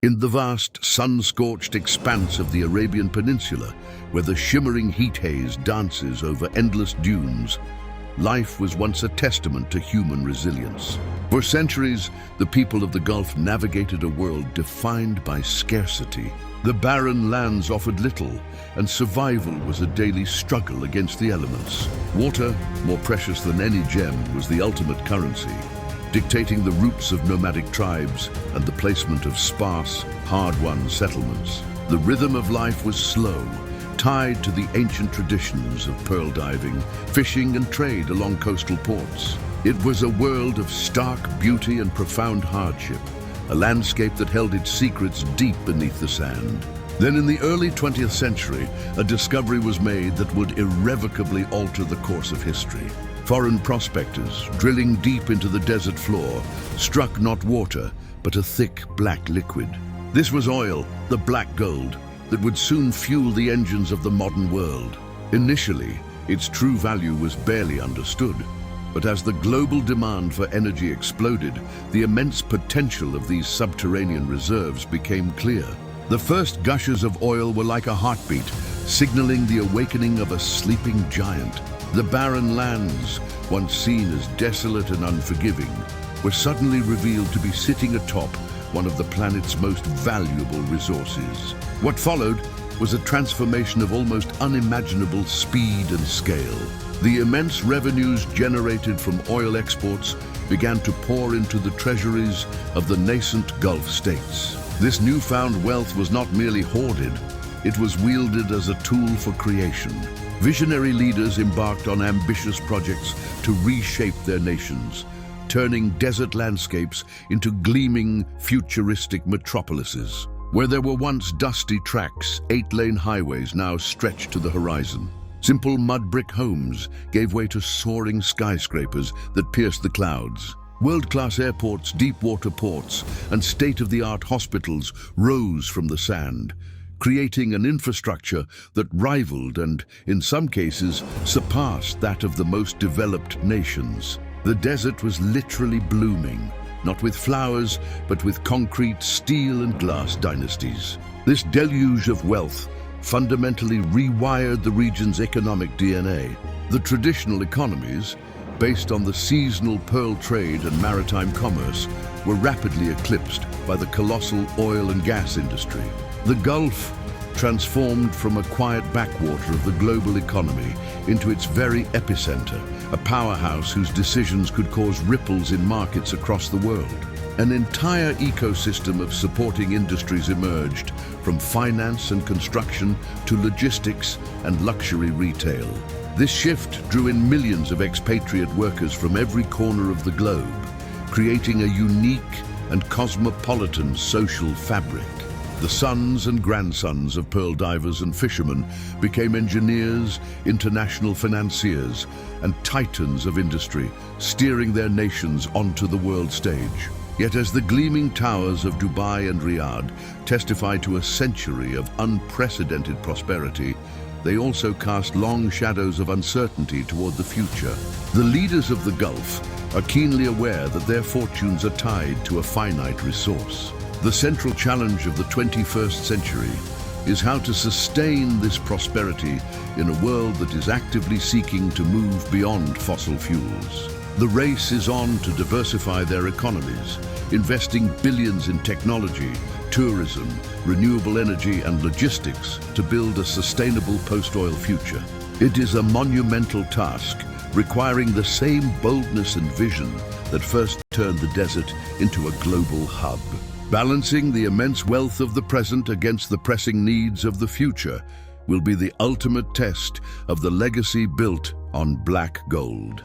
In the vast, sun-scorched expanse of the Arabian Peninsula, where the shimmering heat haze dances over endless dunes, life was once a testament to human resilience. For centuries, the people of the Gulf navigated a world defined by scarcity. The barren lands offered little, and survival was a daily struggle against the elements. Water, more precious than any gem, was the ultimate currency, dictating the routes of nomadic tribes and the placement of sparse, hard-won settlements. The rhythm of life was slow, tied to the ancient traditions of pearl diving, fishing and trade along coastal ports. It was a world of stark beauty and profound hardship, a landscape that held its secrets deep beneath the sand. Then in the early 20th century, a discovery was made that would irrevocably alter the course of history. Foreign prospectors, drilling deep into the desert floor, struck not water, but a thick black liquid. This was oil, the black gold, that would soon fuel the engines of the modern world. Initially, its true value was barely understood. But as the global demand for energy exploded, the immense potential of these subterranean reserves became clear. The first gushes of oil were like a heartbeat, signaling the awakening of a sleeping giant. The barren lands, once seen as desolate and unforgiving, were suddenly revealed to be sitting atop one of the planet's most valuable resources. What followed was a transformation of almost unimaginable speed and scale. The immense revenues generated from oil exports began to pour into the treasuries of the nascent Gulf states. This newfound wealth was not merely hoarded, it was wielded as a tool for creation. Visionary leaders embarked on ambitious projects to reshape their nations, turning desert landscapes into gleaming, futuristic metropolises. Where there were once dusty tracks, 8-lane highways now stretched to the horizon. Simple mud brick homes gave way to soaring skyscrapers that pierced the clouds. World-class airports, deep-water ports, and state-of-the-art hospitals rose from the sand, creating an infrastructure that rivaled and, in some cases, surpassed that of the most developed nations. The desert was literally blooming, not with flowers, but with concrete, steel, and glass dynasties. This deluge of wealth fundamentally rewired the region's economic DNA. The traditional economies, based on the seasonal pearl trade and maritime commerce, were rapidly eclipsed by the colossal oil and gas industry. The Gulf transformed from a quiet backwater of the global economy into its very epicenter, a powerhouse whose decisions could cause ripples in markets across the world. An entire ecosystem of supporting industries emerged, from finance and construction to logistics and luxury retail. This shift drew in millions of expatriate workers from every corner of the globe, creating a unique and cosmopolitan social fabric. The sons and grandsons of pearl divers and fishermen became engineers, international financiers, and titans of industry, steering their nations onto the world stage. Yet as the gleaming towers of Dubai and Riyadh testify to a century of unprecedented prosperity, they also cast long shadows of uncertainty toward the future. The leaders of the Gulf are keenly aware that their fortunes are tied to a finite resource. The central challenge of the 21st century is how to sustain this prosperity in a world that is actively seeking to move beyond fossil fuels. The race is on to diversify their economies, investing billions in technology, tourism, renewable energy, and logistics to build a sustainable post-oil future. It is a monumental task, requiring the same boldness and vision that first turned the desert into a global hub. Balancing the immense wealth of the present against the pressing needs of the future will be the ultimate test of the legacy built on black gold.